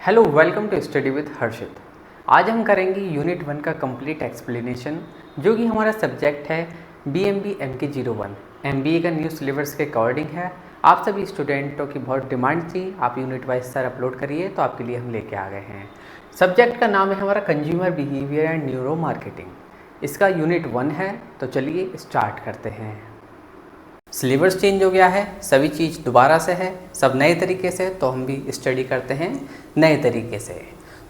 Hello, welcome to study with Harshit. आज हम करेंगे यूनिट 1 का कंप्लीट एक्सप्लेनेशन, जो कि हमारा सब्जेक्ट है BMB MK01। MBA का न्यू सिलेबस के अकॉर्डिंग है। आप सभी स्टूडेंटों की बहुत डिमांड थी, आप यूनिट वाइज सर अपलोड करिए, तो आपके लिए हम लेके आ गए हैं। सब्जेक्ट का नाम है हमारा consumer behaviour and neuro marketing. इसका यूनिट 1 है, तो चलिए स्टार्ट करते हैं। सिलेबस चेंज हो गया है, सभी चीज़ दोबारा से है, सब नए तरीके से, तो हम भी स्टडी करते हैं नए तरीके से।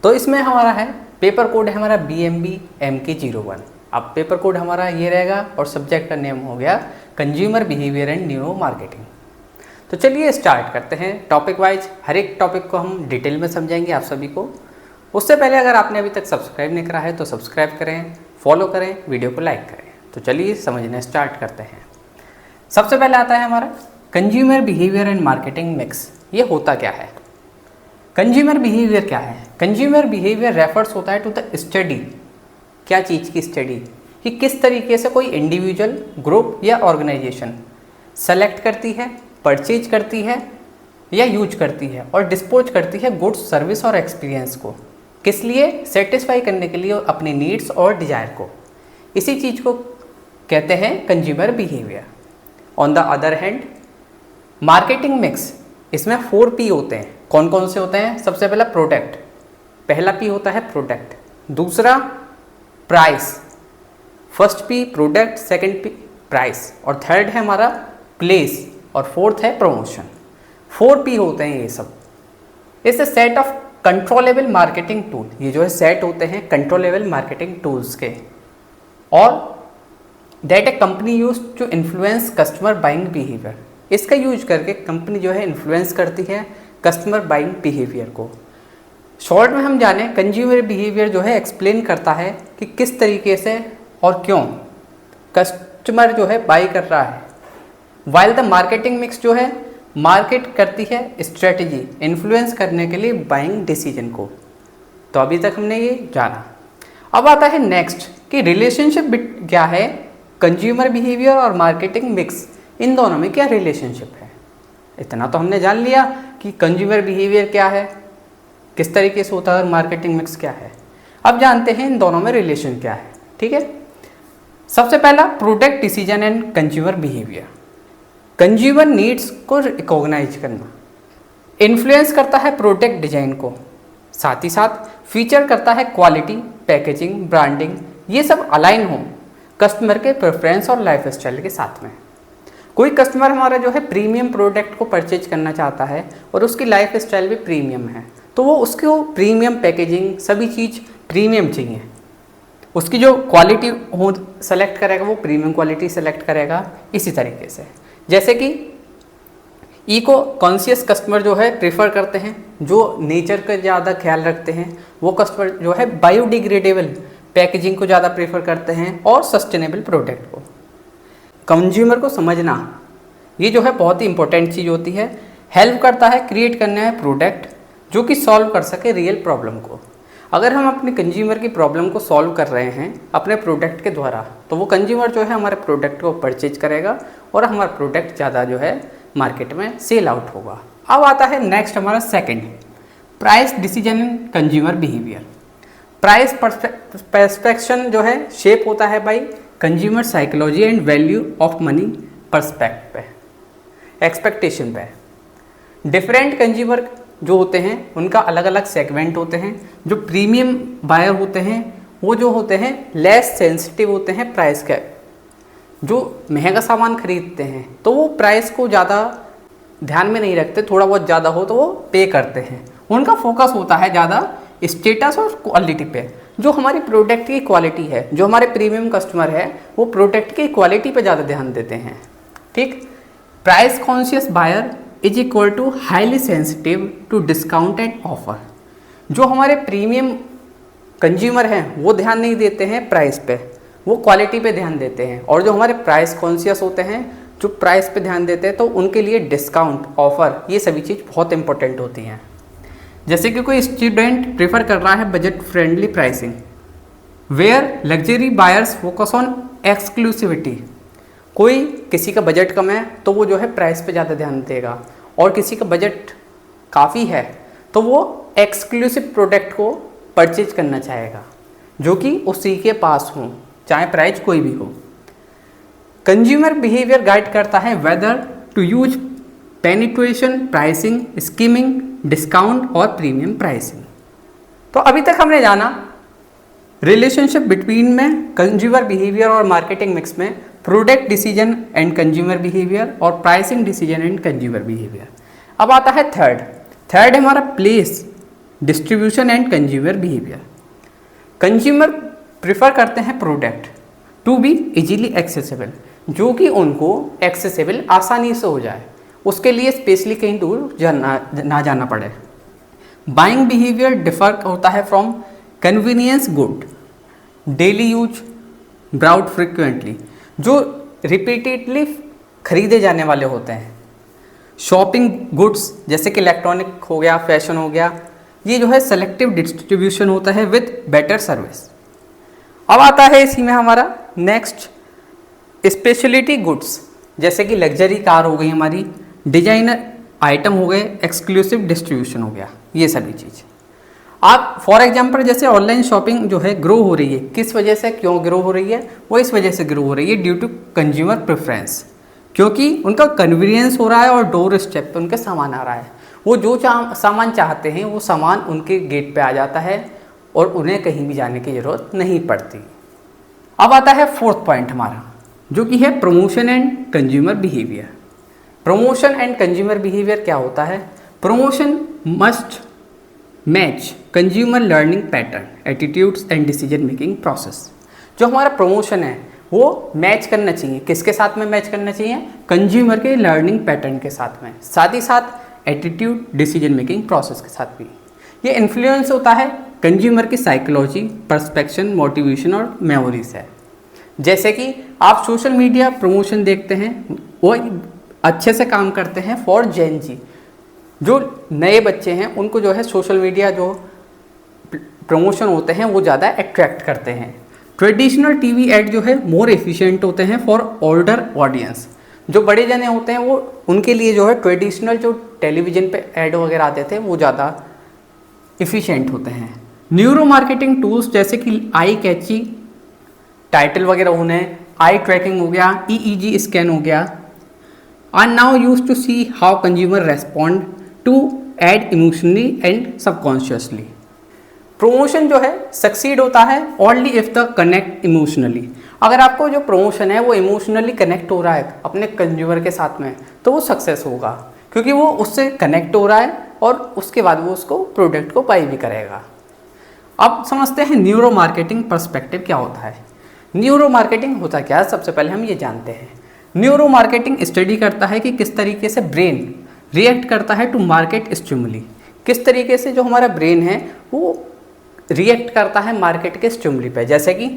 तो इसमें हमारा है पेपर कोड है हमारा BMB MK01। अब पेपर कोड हमारा ये रहेगा और सब्जेक्ट का नेम हो गया consumer behaviour and neuro marketing. तो चलिए स्टार्ट करते हैं टॉपिक वाइज। हर एक टॉपिक को हम डिटेल में समझाएंगे आप सभी को। उससे पहले अगर आपने अभी तक सब्सक्राइब नहीं करा है तो सब्सक्राइब करें, फॉलो करें, वीडियो को लाइक करें। तो चलिए समझने स्टार्ट करते हैं। सबसे पहले आता है हमारा consumer behaviour and marketing mix. ये होता क्या है? कंज्यूमर बिहेवियर क्या है? कंज्यूमर बिहेवियर रेफर्स होता है टू द स्टडी। क्या चीज़ की स्टडी? कि किस तरीके से कोई इंडिविजुअल, ग्रुप या ऑर्गेनाइजेशन सेलेक्ट करती है, परचेज करती है या यूज करती है और डिस्पोज करती है गुड्स, सर्विस और एक्सपीरियंस को। किस लिए? सेटिस्फाई करने के लिए अपनी नीड्स और डिजायर को। इसी चीज़ को कहते हैं consumer behaviour. On the other hand marketing mix, इसमें 4P होते हैं। कौन कौन से होते हैं? सबसे पहला प्रोडक्ट, पहला P होता है प्रोडक्ट। दूसरा price, first P product, second P price, और थर्ड है हमारा प्लेस, और फोर्थ है प्रमोशन। 4P होते हैं ये सब। It's a set of controllable marketing tool. ये जो है सेट होते हैं कंट्रोलेबल मार्केटिंग टूल्स के, और that a company use to influence customer buying behaviour. इसका यूज करके कंपनी जो है इन्फ्लुएंस करती है कस्टमर बाइंग बिहेवियर को। शॉर्ट में हम जाने, कंज्यूमर बिहेवियर जो है एक्सप्लेन करता है कि किस तरीके से और क्यों कस्टमर जो है बाई कर रहा है। वाइल द मार्केटिंग मिक्स जो है मार्केट करती है स्ट्रेटजी, इन्फ्लुएंस करने के लिए बाइंग डिसीजन को। तो अभी तक हमने ये जाना। अब आता है नेक्स्ट कि रिलेशनशिप क्या है कंज्यूमर बिहेवियर और मार्केटिंग मिक्स, इन दोनों में क्या रिलेशनशिप है। इतना तो हमने जान लिया कि कंज्यूमर बिहेवियर क्या है, किस तरीके से होता है, और मार्केटिंग मिक्स क्या है। अब जानते हैं इन दोनों में रिलेशन क्या है। ठीक है, सबसे पहला product decision and consumer behaviour. Consumer needs को रिकॉग्नाइज करना, इन्फ्लुएंस करता है प्रोडक्ट डिजाइन को, साथ ही साथ फीचर करता है क्वालिटी, पैकेजिंग, ब्रांडिंग, ये सब अलाइन हो कस्टमर के प्रेफरेंस और लाइफ स्टाइल के साथ में। कोई कस्टमर हमारा जो है प्रीमियम प्रोडक्ट को परचेज करना चाहता है और उसकी लाइफ स्टाइल भी प्रीमियम है, तो वो उसको प्रीमियम पैकेजिंग, सभी चीज़ प्रीमियम चाहिए। उसकी जो क्वालिटी हो सेलेक्ट करेगा, वो प्रीमियम क्वालिटी सेलेक्ट करेगा। इसी तरीके से जैसे कि इको कॉन्शियस कस्टमर जो है प्रेफर करते हैं, जो नेचर का ज़्यादा ख्याल रखते हैं, वो कस्टमर जो है बायोडिग्रेडेबल पैकेजिंग को ज़्यादा प्रेफर करते हैं और सस्टेनेबल प्रोडक्ट को। कंज्यूमर को समझना, ये जो है बहुत ही इंपॉर्टेंट चीज़ होती है। हेल्प करता है क्रिएट करने में प्रोडक्ट जो कि सॉल्व कर सके रियल प्रॉब्लम को। अगर हम अपने कंज्यूमर की प्रॉब्लम को सॉल्व कर रहे हैं अपने प्रोडक्ट के द्वारा, तो वो कंज्यूमर जो है हमारे प्रोडक्ट को परचेज करेगा और हमारा प्रोडक्ट ज़्यादा जो है मार्केट में सेल आउट होगा। अब आता है नेक्स्ट हमारा second, price decision and consumer behaviour. Price perception जो है शेप होता है by consumer psychology and value of money perspective पे, एक्सपेक्टेशन पे। डिफरेंट कंज्यूमर जो होते हैं उनका अलग अलग सेगमेंट होते हैं। जो प्रीमियम बायर होते हैं वो जो होते हैं लेस सेंसिटिव होते हैं प्राइस के। जो महंगा सामान खरीदते हैं तो वो प्राइस को ज़्यादा ध्यान में नहीं रखते, थोड़ा बहुत ज़्यादा हो तो वो पे करते हैं। उनका फोकस होता है ज़्यादा स्टेटस और क्वालिटी पे। जो हमारी प्रोडक्ट की क्वालिटी है, जो हमारे प्रीमियम कस्टमर है, वो प्रोडक्ट की क्वालिटी पे ज़्यादा ध्यान देते हैं। ठीक, price conscious buyer is equal to highly sensitive to discount and offer. जो हमारे प्रीमियम कंज्यूमर हैं वो ध्यान नहीं देते हैं प्राइस पे, वो क्वालिटी पे ध्यान देते हैं। और जो हमारे प्राइस कॉन्शियस होते हैं, जो प्राइस पे ध्यान देते हैं, तो उनके लिए डिस्काउंट, ऑफर, ये सभी चीज़ बहुत इंपॉर्टेंट होती हैं। जैसे कि कोई स्टूडेंट प्रेफर कर रहा है budget friendly pricing, where luxury buyers focus on exclusivity. कोई किसी का बजट कम है तो वो जो है प्राइस पे ज़्यादा ध्यान देगा, और किसी का बजट काफ़ी है तो वो एक्सक्लूसिव प्रोडक्ट को परचेज करना चाहेगा जो कि उसी के पास हो, चाहे प्राइस कोई भी हो। कंज्यूमर बिहेवियर गाइड करता है whether to use penetration, pricing, skimming, discount और प्रीमियम प्राइसिंग। तो अभी तक हमने जाना रिलेशनशिप बिटवीन में कंज्यूमर बिहेवियर और मार्केटिंग मिक्स में product decision and consumer behaviour और pricing decision and consumer behaviour. अब आता है थर्ड है हमारा place, distribution and consumer behaviour. Consumer prefer करते हैं product to be easily accessible, जो कि उनको एक्सेसिबल आसानी से हो जाए, उसके लिए स्पेशली कहीं दूर ना जाना पड़े। बाइंग बिहेवियर डिफर होता है from convenience good, daily use, brought frequently, जो रिपीटेडली खरीदे जाने वाले होते हैं। शॉपिंग गुड्स जैसे कि इलेक्ट्रॉनिक हो गया, फैशन हो गया, ये जो है सेलेक्टिव डिस्ट्रीब्यूशन होता है विद बेटर सर्विस। अब आता है इसी में हमारा नेक्स्ट स्पेशलिटी गुड्स, जैसे कि लग्जरी कार हो गई हमारी, डिजाइनर आइटम हो गए, एक्सक्लूसिव डिस्ट्रीब्यूशन हो गया, ये सभी चीज़। आप फॉर एग्जांपल जैसे ऑनलाइन शॉपिंग जो है ग्रो हो रही है, किस वजह से, क्यों ग्रो हो रही है? वो इस वजह से ग्रो हो रही है ड्यू टू कंज्यूमर प्रेफरेंस, क्योंकि उनका कन्वीनियंस हो रहा है और डोर स्टेप पे उनके सामान आ रहा है। वो जो सामान चाहते हैं वो सामान उनके गेट पे आ जाता है और उन्हें कहीं भी जाने की ज़रूरत नहीं पड़ती। अब आता है फोर्थ पॉइंट हमारा, जो कि है promotion and consumer behaviour. Promotion and consumer behaviour क्या होता है? Promotion must match consumer learning pattern, attitudes and decision making process. जो हमारा प्रमोशन है वो मैच करना चाहिए, किसके साथ में मैच करना चाहिए? कंज्यूमर के लर्निंग पैटर्न के साथ में, साथ ही साथ एटीट्यूड, डिसीजन मेकिंग प्रोसेस के साथ भी। ये इन्फ्लुएंस होता है कंज्यूमर की साइकोलॉजी, परस्पेक्शन, मोटिवेशन और मेमोरीज है। जैसे कि आप सोशल मीडिया प्रमोशन देखते हैं, वो अच्छे से काम करते हैं फॉर जेन जी। जो नए बच्चे हैं उनको जो है सोशल मीडिया जो प्रमोशन होते हैं वो ज़्यादा अट्रैक्ट करते हैं। ट्रेडिशनल टीवी ऐड जो है मोर एफिशिएंट होते हैं फॉर ओल्डर ऑडियंस। जो बड़े जने होते हैं वो उनके लिए जो है ट्रेडिशनल जो टेलीविज़न पे ऐड वगैरह आते थे वो ज़्यादा इफ़िशिएंट होते हैं। न्यूरो मार्केटिंग टूल्स जैसे कि आई कैची टाइटल वगैरह होने, आई ट्रैकिंग हो गया, EEG स्कैन हो गया, are now use to see how consumer respond to ad emotionally and subconsciously. Promotion जो है सक्सीड होता है only if the connect emotionally. अगर आपको जो प्रमोशन है वो इमोशनली कनेक्ट हो रहा है अपने कंज्यूमर के साथ में, तो वो सक्सेस होगा, क्योंकि वो उससे कनेक्ट हो रहा है और उसके बाद वो उसको प्रोडक्ट को बाई भी करेगा। अब समझते हैं न्यूरो मार्केटिंग पर्सपेक्टिव क्या होता है। न्यूरो मार्केटिंग होता क्या है, सबसे पहले हम ये जानते हैं। न्यूरो मार्केटिंग स्टडी करता है कि किस तरीके से ब्रेन रिएक्ट करता है टू मार्केट स्टिमुली। किस तरीके से जो हमारा ब्रेन है वो रिएक्ट करता है मार्केट के स्टिमुली पे, जैसे कि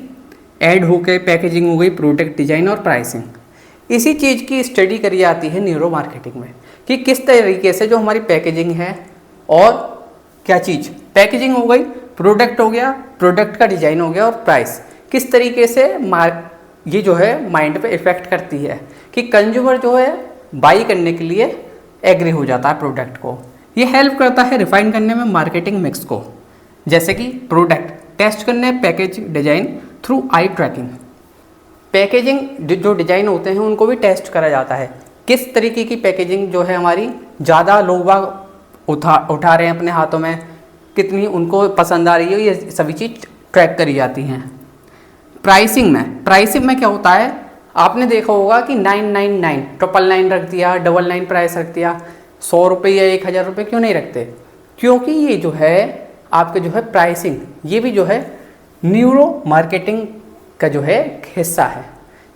ऐड हो गए, पैकेजिंग हो गई, प्रोडक्ट डिजाइन और प्राइसिंग। इसी चीज़ की स्टडी करी जाती है न्यूरो मार्केटिंग में कि किस तरीके से जो हमारी पैकेजिंग है और क्या चीज़, पैकेजिंग हो गई, प्रोडक्ट हो गया, प्रोडक्ट का डिज़ाइन हो गया और प्राइस किस तरीके से ये जो है माइंड पे इफ़ेक्ट करती है कि कंज्यूमर जो है बाई करने के लिए एग्री हो जाता है प्रोडक्ट को। ये हेल्प करता है रिफाइन करने में मार्केटिंग मिक्स को, जैसे कि प्रोडक्ट टेस्ट करने, पैकेज डिजाइन थ्रू आई ट्रैकिंग। पैकेजिंग जो डिजाइन होते हैं उनको भी टेस्ट करा जाता है, किस तरीके की पैकेजिंग जो है हमारी ज़्यादा लोग उठा रहे हैं अपने हाथों में, कितनी उनको पसंद आ रही है, ये सभी चीज़ ट्रैक करी जाती हैं। प्राइसिंग में क्या होता है, आपने देखा होगा कि 999 999 रख दिया, 99 प्राइस रख दिया, 100 रुपये या 1000 रुपये क्यों नहीं रखते? क्योंकि ये जो है आपके जो है प्राइसिंग, ये भी जो है न्यूरो मार्केटिंग का जो है हिस्सा है,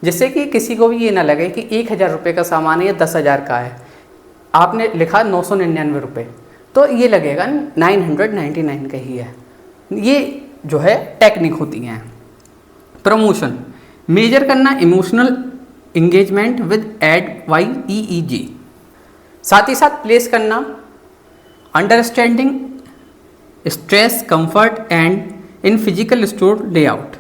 जिससे कि किसी को भी ये ना लगे कि 1000 रुपये का सामान है या 10,000 का है, आपने लिखा 999 रुपये, तो ये लगेगा 999 का ही है। ये जो है टेक्निक होती हैं। प्रमोशन मेजर करना emotional engagement with ad via EEG, साथ ही साथ प्लेस करना understanding stress, comfort and in physical store layout.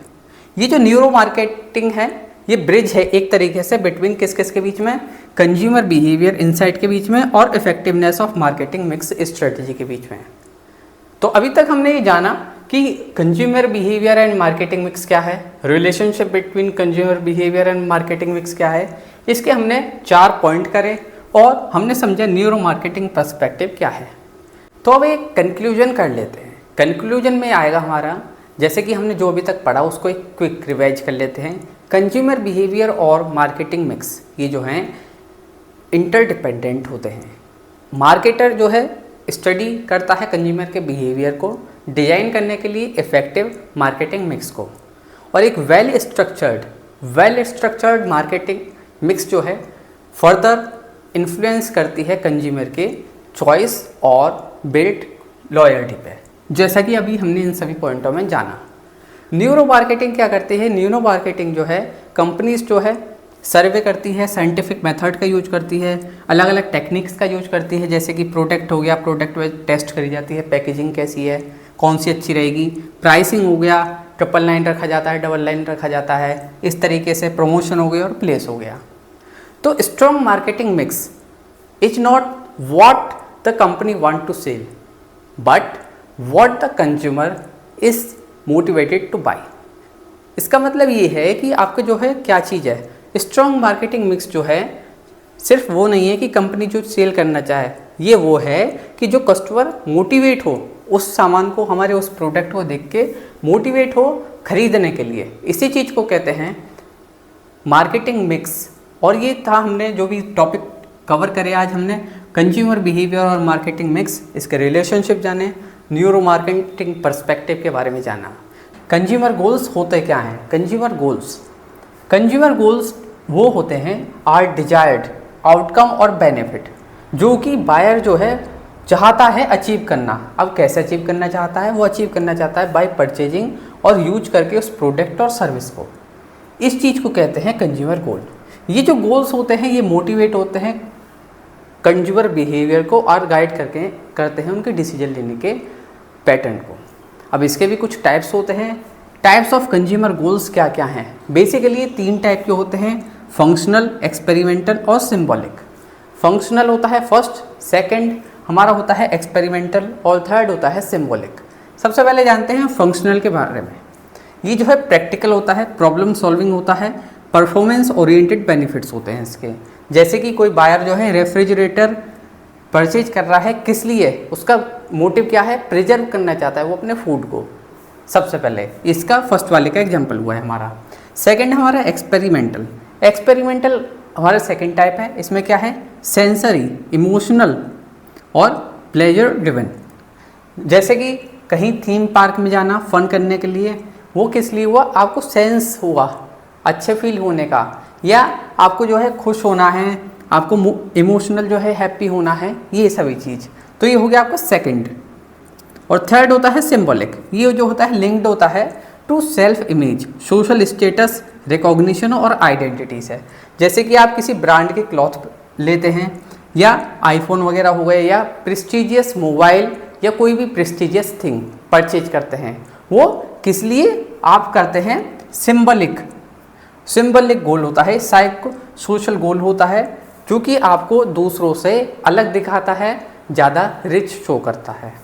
ये जो न्यूरो मार्केटिंग है ये ब्रिज है एक तरीके से बिटवीन किस किस के बीच में, कंज्यूमर बिहेवियर इनसाइट के बीच में और effectiveness of marketing mix strategy के बीच में। तो अभी तक हमने ये जाना कि consumer behaviour and marketing mix क्या है, relationship between consumer behaviour and marketing mix क्या है। इसके हमने 4 पॉइंट करे और हमने समझा न्यूरो मार्केटिंग पर्सपेक्टिव क्या है। तो अब एक कंक्लूजन कर लेते हैं। कंक्लूजन में आएगा हमारा, जैसे कि हमने जो अभी तक पढ़ा उसको एक क्विक रिवाइज कर लेते हैं। कंज्यूमर बिहेवियर और मार्केटिंग मिक्स ये जो हैं इंटरडिपेंडेंट होते हैं। मार्केटर जो है स्टडी करता है कंज्यूमर के बिहेवियर को डिजाइन करने के लिए इफेक्टिव मार्केटिंग मिक्स को, और एक वेल स्ट्रक्चर्ड मार्केटिंग मिक्स जो है फर्दर इन्फ्लुएंस करती है कंज्यूमर के चॉइस और बिल्ड लॉयल्टी पे, जैसा कि अभी हमने इन सभी पॉइंटों में जाना। न्यूरो मार्केटिंग क्या करती है? न्यूरो मार्केटिंग जो है कंपनीज जो है सर्वे करती है, साइंटिफिक मेथड का यूज करती है, अलग अलग टेक्निक्स का यूज करती है, जैसे कि प्रोडक्ट हो गया, प्रोडक्ट में टेस्ट करी जाती है, पैकेजिंग कैसी है, कौन सी अच्छी रहेगी, प्राइसिंग हो गया, 999 रखा जाता है, 999 रखा जाता है, इस तरीके से प्रमोशन हो गया और प्लेस हो गया। तो strong marketing mix is not what the company want to sell but what the consumer is motivated to buy. इसका मतलब ये है कि आपके जो है क्या चीज़ है, स्ट्रॉन्ग मार्केटिंग मिक्स जो है सिर्फ वो नहीं है कि कंपनी जो सेल करना चाहे, ये वो है कि जो कस्टमर मोटिवेट हो उस सामान को, हमारे उस प्रोडक्ट को देख के मोटिवेट हो खरीदने के लिए। इसी चीज़ को कहते हैं मार्केटिंग मिक्स। और ये था हमने जो भी टॉपिक कवर करे आज, हमने कंज्यूमर बिहेवियर और मार्केटिंग मिक्स, इसके रिलेशनशिप जाने, न्यूरो मार्केटिंग पर्सपेक्टिव के बारे में जाना। कंज्यूमर गोल्स होते क्या हैं? कंज्यूमर गोल्स वो होते हैं आर डिजायर्ड आउटकम और बेनिफिट, जो कि बायर जो है चाहता है अचीव करना। अब कैसे अचीव करना चाहता है? वो अचीव करना चाहता है बाय परचेजिंग और यूज करके उस प्रोडक्ट और सर्विस को। इस चीज़ को कहते हैं कंज्यूमर गोल। ये जो गोल्स होते हैं ये मोटिवेट होते हैं कंज्यूमर बिहेवियर को और गाइड करते हैं उनके डिसीजन लेने के पैटर्न को। अब इसके भी कुछ टाइप्स होते हैं। टाइप्स ऑफ कंज्यूमर गोल्स क्या क्या हैं? बेसिकली 3 टाइप के होते हैं, फंक्शनल, एक्सपेरिमेंटल और सिंबॉलिक। फंक्शनल होता है फर्स्ट, सेकंड हमारा होता है एक्सपेरिमेंटल और थर्ड होता है सिंबॉलिक। सबसे पहले जानते हैं फंक्शनल के बारे में। ये जो है प्रैक्टिकल होता है, प्रॉब्लम सॉल्विंग होता है, परफॉर्मेंस ओरिएंटेड बेनिफिट्स होते हैं इसके। जैसे कि कोई बायर जो है रेफ्रिजरेटर परचेज कर रहा है, किस लिए? उसका मोटिव क्या है? प्रिजर्व करना चाहता है वो अपने फूड को। सबसे पहले इसका फर्स्ट वाले का एग्जांपल हुआ है हमारा। सेकंड हमारा एक्सपेरिमेंटल हमारा सेकंड टाइप है। इसमें क्या है? सेंसरी, इमोशनल और प्लेजर ड्रिवन। जैसे कि कहीं थीम पार्क में जाना फन करने के लिए, वो किस लिए हुआ? आपको सेंस हुआ अच्छे फील होने का, या आपको जो है खुश होना है, आपको इमोशनल जो है हैप्पी होना है, ये सभी चीज़। तो ये हो गया आपका सेकंड। और थर्ड होता है सिंबॉलिक। ये जो होता है लिंक्ड होता है to self image, social status, recognition और आइडेंटिटीज है। जैसे कि आप किसी ब्रांड के क्लॉथ लेते हैं, या आईफोन वगैरह हो गए, या प्रेस्टिजियस मोबाइल, या कोई भी प्रेस्टिजियस थिंग परचेज करते हैं, वो किस लिए आप करते हैं? सिंबॉलिक गोल होता है, सोशल गोल होता है, जो कि आपको दूसरों से अलग दिखाता है, ज़्यादा रिच शो करता है।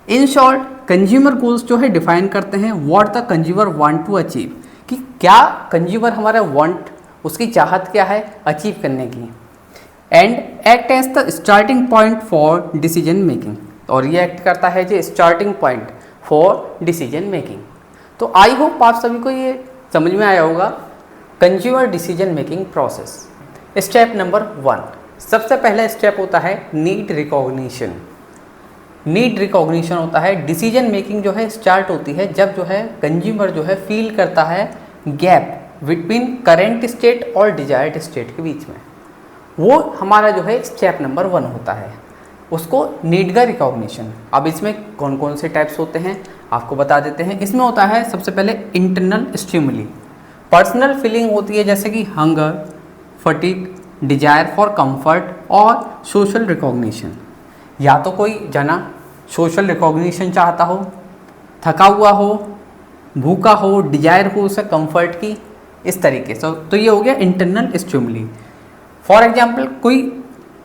इन शॉर्ट कंज्यूमर गोल्स जो है डिफाइन करते हैं what the consumer want to achieve, कि क्या कंज्यूमर हमारा वांट, उसकी चाहत क्या है अचीव करने की, and act as the starting point for decision making. और ये एक्ट करता है जो starting point for decision making. तो आई होप आप सभी को ये समझ में आया होगा consumer decision making process. Step number 1, सबसे पहला स्टेप होता है नीड रिकॉग्निशन। नीड रिकॉग्निशन होता है, डिसीजन मेकिंग जो है स्टार्ट होती है जब जो है कंज्यूमर जो है फील करता है गैप बिटवीन करेंट स्टेट और डिजायर्ड स्टेट के बीच में। वो हमारा जो है स्टेप नंबर 1 होता है, उसको नीड का रिकॉग्निशन। अब इसमें कौन कौन से टाइप्स होते हैं आपको बता देते हैं। इसमें होता है सबसे पहले इंटरनल स्टिमुली, पर्सनल फीलिंग होती है जैसे कि hunger, fatigue, desire for comfort और सोशल रिकॉग्निशन। या तो कोई जना सोशल रिकॉग्निशन चाहता हो, थका हुआ हो, भूखा हो, डिजायर हो उसे कंफर्ट की, इस तरीके से। तो ये हो गया इंटरनल स्टिमुली। फॉर एग्जांपल कोई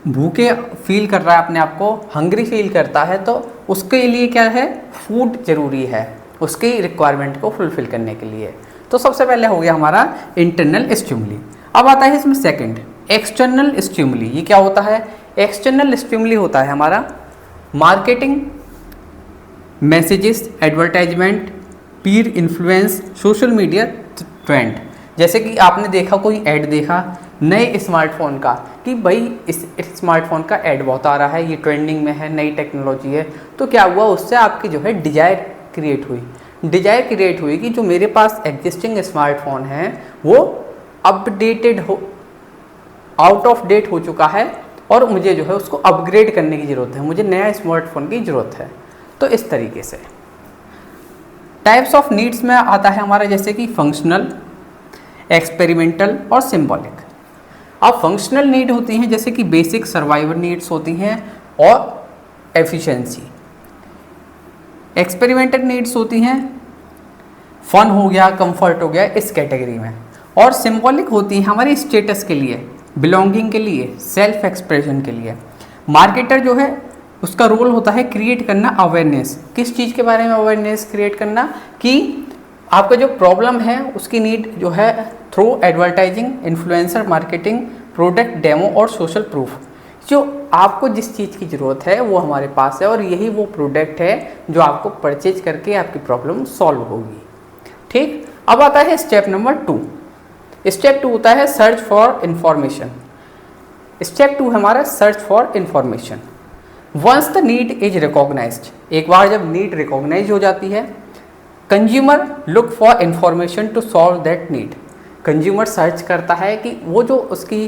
भूखे फील कर रहा है अपने आप को, हंग्री फील करता है, तो उसके लिए क्या है, फूड ज़रूरी है उसकी रिक्वायरमेंट को फुलफ़िल करने के लिए। तो सबसे पहले हो गया हमारा इंटरनल स्टिमुली। अब आता है इसमें सेकंड एक्सटर्नल स्टिमुली। ये क्या होता है, एक्सटर्नल स्टिमुली होता है हमारा मार्केटिंग, मैसेजेस, एडवर्टाइजमेंट, पीर इन्फ्लुएंस, सोशल मीडिया ट्रेंड। जैसे कि आपने देखा, कोई ऐड देखा नए स्मार्टफोन का कि भाई इस स्मार्टफोन का ऐड बहुत आ रहा है, ये ट्रेंडिंग में है, नई टेक्नोलॉजी है, तो क्या हुआ, उससे आपकी जो है डिजायर क्रिएट हुई कि जो मेरे पास एग्जिस्टिंग स्मार्टफोन है वो अपडेटेड हो, आउट ऑफ डेट हो चुका है और मुझे जो है उसको अपग्रेड करने की ज़रूरत है, मुझे नया स्मार्टफोन की ज़रूरत है। तो इस तरीके से टाइप्स ऑफ नीड्स में आता है हमारा जैसे कि फंक्शनल, एक्सपेरिमेंटल और सिंबॉलिक। अब फंक्शनल नीड होती हैं जैसे कि बेसिक सर्वाइवल नीड्स होती हैं और एफिशिएंसी। एक्सपेरिमेंटल नीड्स होती हैं फन हो गया, कंफर्ट हो गया, इस कैटेगरी में। और सिंबॉलिक होती हैं हमारी स्टेटस के लिए, बिलोंगिंग के लिए, सेल्फ एक्सप्रेशन के लिए। मार्केटर जो है उसका रोल होता है क्रिएट करना अवेयरनेस। किस चीज़ के बारे में अवेयरनेस क्रिएट करना, कि आपका जो प्रॉब्लम है उसकी नीड जो है through advertising, influencer marketing, product demo और सोशल प्रूफ। जो आपको जिस चीज़ की ज़रूरत है वो हमारे पास है और यही वो प्रोडक्ट है जो आपको परचेज करके आपकी प्रॉब्लम सॉल्व होगी। ठीक, अब आता है स्टेप नंबर 2। स्टेप 2 होता है सर्च फॉर इंफॉर्मेशन। स्टेप 2 हमारा search for information. Once the need is recognised, एक बार जब नीड रिकॉग्नाइज हो जाती है, consumer look for information to solve that need. Consumer search करता है कि वो जो उसकी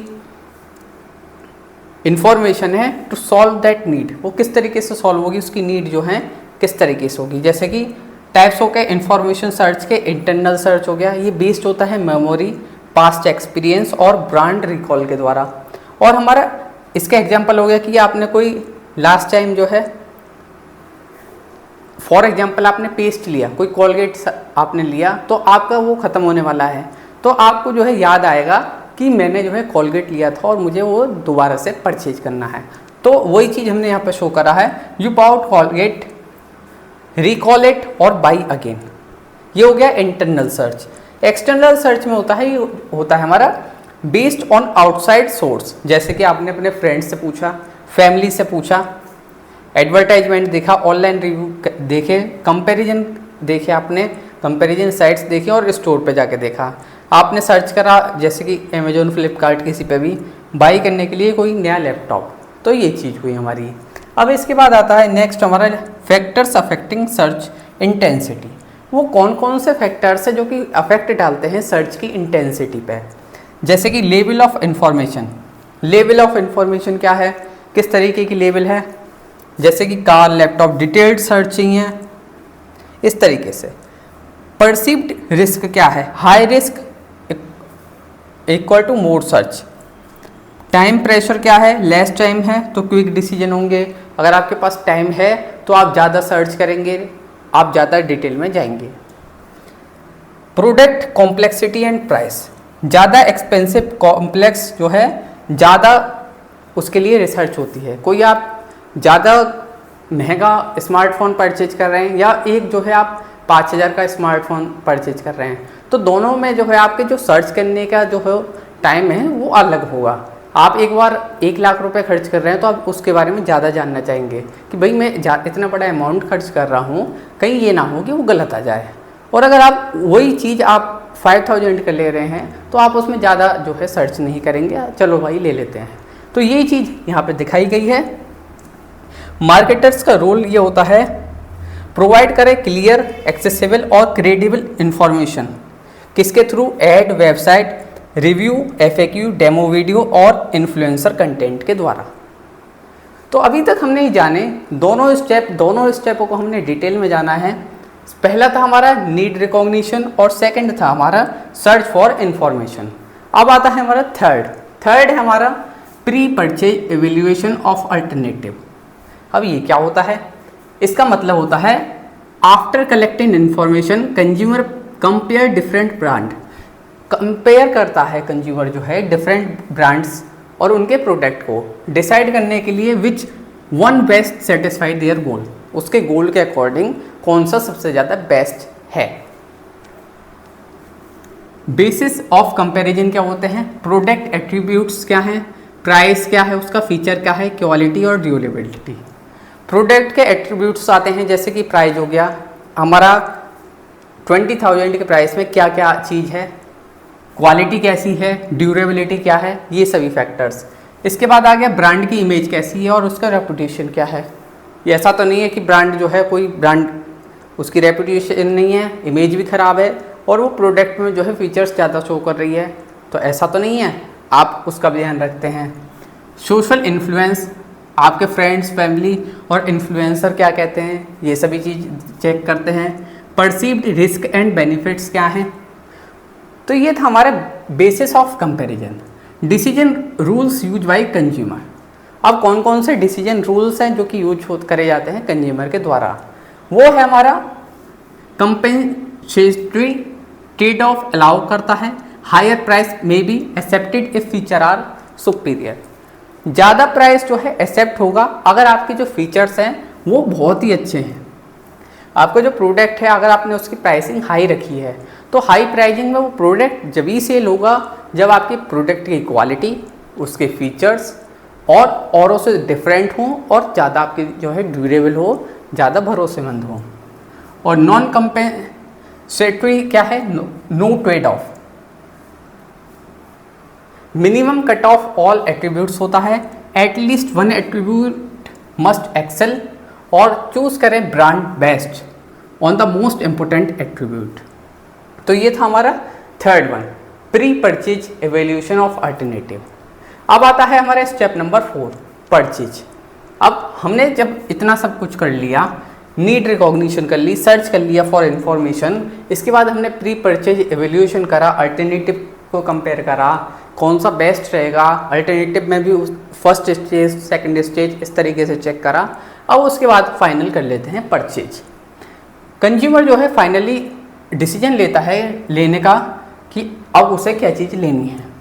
इंफॉर्मेशन है टू सॉल्व दैट नीड, वो किस तरीके से सॉल्व होगी, उसकी नीड जो है किस तरीके से होगी। जैसे कि टाइप्स हो गए इंफॉर्मेशन सर्च के, इंटरनल सर्च हो गया, ये बेस्ड होता है मेमोरी, पास्ट एक्सपीरियंस और ब्रांड रिकॉल के द्वारा। और हमारा इसका एग्जांपल हो गया कि आपने कोई लास्ट टाइम जो है, फॉर एग्जांपल आपने पेस्ट लिया, कोई कोलगेट आपने लिया, तो आपका वो ख़त्म होने वाला है, तो आपको जो है याद आएगा कि मैंने जो है कोलगेट लिया था और मुझे वो दोबारा से परचेज करना है। तो वही चीज़ हमने यहाँ पे शो करा है, you bought Colgate, recall it और बाई अगेन। ये हो गया इंटरनल सर्च। एक्सटर्नल सर्च में होता है, ये होता है हमारा बेस्ड ऑन आउटसाइड सोर्स। जैसे कि आपने अपने फ्रेंड्स से पूछा, फैमिली से पूछा, एडवर्टाइजमेंट देखा, ऑनलाइन रिव्यू देखे, कंपैरिजन देखे, आपने कंपैरिजन साइट्स देखे और स्टोर पे जाके देखा, आपने सर्च करा जैसे कि अमेजोन, फ्लिपकार्ट, किसी पे भी बाई करने के लिए कोई नया लैपटॉप। तो ये चीज़ हुई हमारी। अब इसके बाद आता है नेक्स्ट हमारा फैक्टर्स अफेक्टिंग सर्च इंटेंसिटी। वो कौन कौन से फैक्टर्स है जो कि अफेक्ट डालते हैं सर्च की इंटेंसिटी पे। जैसे कि level of information. Level of information क्या है, किस तरीके की लेवल है, जैसे कि कार, लैपटॉप, डिटेल्ड सर्च चाहिए, इस तरीके से। परसीव्ड रिस्क क्या है, high risk equal to more search. Time pressure क्या है, लेस टाइम है तो क्विक डिसीजन होंगे। अगर आपके पास टाइम है तो आप ज़्यादा सर्च करेंगे, आप ज़्यादा डिटेल में जाएंगे। Product complexity and price. ज़्यादा एक्सपेंसिव कॉम्प्लेक्स जो है ज़्यादा उसके लिए रिसर्च होती है। कोई आप ज़्यादा महंगा स्मार्टफोन परचेज कर रहे हैं या एक जो है आप 5000 का स्मार्टफोन परचेज कर रहे हैं, तो दोनों में जो है आपके जो सर्च करने का जो है टाइम है वो अलग होगा। आप एक बार 1 लाख रुपए खर्च कर रहे हैं तो आप उसके बारे में ज़्यादा जानना चाहेंगे कि भाई मैं इतना बड़ा अमाउंट खर्च कर रहा हूँ, कहीं ये ना हो कि वो गलत आ जाए। और अगर आप वही चीज़ आप 5000 का ले रहे हैं तो आप उसमें ज़्यादा जो है सर्च नहीं करेंगे, चलो भाई ले लेते हैं। तो यही चीज़ यहाँ पे दिखाई गई है। मार्केटर्स का रोल ये होता है प्रोवाइड करें क्लियर, एक्सेसिबल और क्रेडिबल इंफॉर्मेशन। किसके through, ad, website, review, FAQ, demo video और इन्फ्लुएंसर कंटेंट के द्वारा। तो अभी तक हमने ही जाने दोनों स्टेपों को हमने डिटेल में जाना है। पहला था हमारा नीड रिकॉग्निशन और सेकंड था हमारा सर्च फॉर इंफॉर्मेशन। अब आता है हमारा थर्ड है हमारा pre purchase evaluation of alternative. अब ये क्या होता है, इसका मतलब होता है after collecting information consumer compare different brand. Compare करता है कंज्यूमर जो है डिफरेंट ब्रांड्स और उनके प्रोडक्ट को डिसाइड करने के लिए which one best satisfy their गोल, उसके गोल के अकॉर्डिंग कौन सा सबसे ज़्यादा बेस्ट है। बेसिस ऑफ कंपैरिजन क्या होते हैं, प्रोडक्ट एट्रीब्यूट्स क्या हैं, प्राइस क्या है, उसका फीचर क्या है, क्वालिटी और ड्यूरेबिलिटी। प्रोडक्ट के एट्रीब्यूट्स आते हैं जैसे कि प्राइस हो गया, हमारा 20,000 के प्राइस में क्या क्या चीज़ है, क्वालिटी कैसी है, ड्यूरेबिलिटी क्या है, ये सभी फैक्टर्स। इसके बाद आ गया ब्रांड की इमेज कैसी है और उसका रेपुटेशन क्या है। ये ऐसा तो नहीं है कि ब्रांड जो है कोई ब्रांड उसकी रेपुटेशन नहीं है, इमेज भी ख़राब है और वो प्रोडक्ट में जो है फीचर्स ज़्यादा शो कर रही है, तो ऐसा तो नहीं है, आप उसका भी ध्यान रखते हैं। सोशल इन्फ्लुएंस, आपके फ्रेंड्स, फैमिली और इन्फ्लुएंसर क्या कहते हैं, ये सभी चीज़ चेक करते हैं। परसीव्ड रिस्क एंड बेनिफिट्स क्या हैं। तो ये था हमारा basis of comparison. Decision rules use by consumer. अब कौन कौन से डिसीजन रूल्स हैं जो कि यूज करे जाते हैं कंज्यूमर के द्वारा, वो है हमारा कंपेंसेटरी ट्रेड ऑफ अलाउ करता है, higher price may be accepted if feature are superior. ज़्यादा प्राइस जो है एक्सेप्ट होगा अगर आपके जो फीचर्स हैं वो बहुत ही अच्छे हैं। आपका जो प्रोडक्ट है अगर आपने उसकी प्राइसिंग हाई रखी है तो हाई प्राइसिंग में वो प्रोडक्ट जब ही सेल होगा जब आपके प्रोडक्ट की क्वालिटी, उसके फीचर्स और औरों से डिफरेंट हों और ज़्यादा आपके जो है ड्यूरेबल हो, ज़्यादा भरोसेमंद हो। और नॉन कंपेंसेटरी क्या है, no trade off. Minimum cut off all attributes होता है, at least one attribute must excel, और चूज करें brand based on the most important attribute. तो ये था हमारा third one, pre purchase evaluation of alternative. अब आता है हमारा स्टेप नंबर 4, परचेज। अब हमने जब इतना सब कुछ कर लिया, नीड रिकॉग्निशन कर ली, सर्च कर लिया फॉर इन्फॉर्मेशन, इसके बाद हमने प्री परचेज एवेल्यूशन करा, अल्टरनेटिव को कंपेयर करा, कौन सा बेस्ट रहेगा, अल्टरनेटिव में भी फर्स्ट स्टेज, सेकंड स्टेज, इस तरीके से चेक करा। अब उसके बाद फाइनल कर लेते हैं परचेज। कंज्यूमर जो है फाइनली डिसीजन लेता है लेने का कि अब उसे क्या चीज़ लेनी है।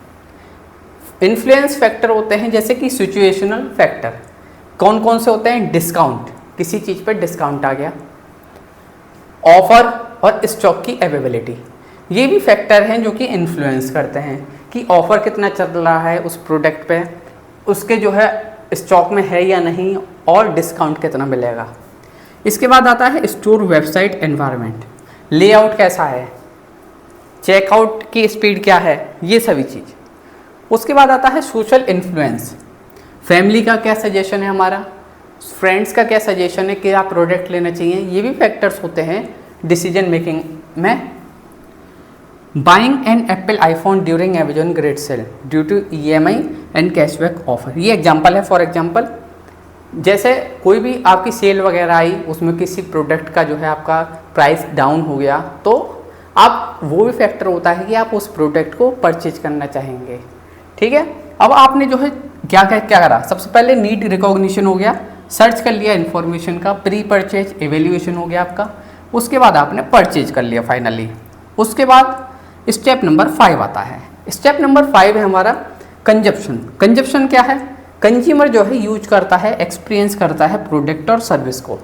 इन्फ्लुएंस फैक्टर होते हैं जैसे कि सिचुएशनल फैक्टर। कौन कौन से होते हैं, डिस्काउंट, किसी चीज़ पर डिस्काउंट आ गया, ऑफर और स्टॉक की अवेलेबिलिटी, ये भी फैक्टर हैं जो कि इन्फ्लुएंस करते हैं कि ऑफ़र कितना चल रहा है उस प्रोडक्ट पे, उसके जो है स्टॉक में है या नहीं, और डिस्काउंट कितना मिलेगा। इसके बाद आता है स्टोर वेबसाइट एनवायरनमेंट, लेआउट कैसा है, चेकआउट की स्पीड क्या है, ये सभी चीज़। उसके बाद आता है सोशल इन्फ्लुएंस, फैमिली का क्या सजेशन है, हमारा फ्रेंड्स का क्या सजेशन है कि आप प्रोडक्ट लेना चाहिए, ये भी फैक्टर्स होते हैं डिसीजन मेकिंग में। Buying an Apple iPhone during Amazon great sale due to EMI and cashback offer, ये एग्जांपल है। फॉर एग्जांपल जैसे कोई भी आपकी सेल वगैरह आई, उसमें किसी प्रोडक्ट का जो है आपका प्राइस डाउन हो गया, तो आप वो भी फैक्टर होता है कि आप उस प्रोडक्ट को परचेज करना चाहेंगे। ठीक है, अब आपने जो है क्या करा, सबसे पहले नीड रिकॉग्निशन हो गया, सर्च कर लिया इन्फॉर्मेशन का, प्री परचेज एवेल्यूएशन हो गया आपका, उसके बाद आपने परचेज कर लिया फाइनली। उसके बाद स्टेप नंबर 5 आता है। स्टेप नंबर 5 है हमारा कंजप्शन। कंजप्शन क्या है, कंज्यूमर जो है यूज करता है, एक्सपीरियंस करता है प्रोडक्ट और सर्विस को।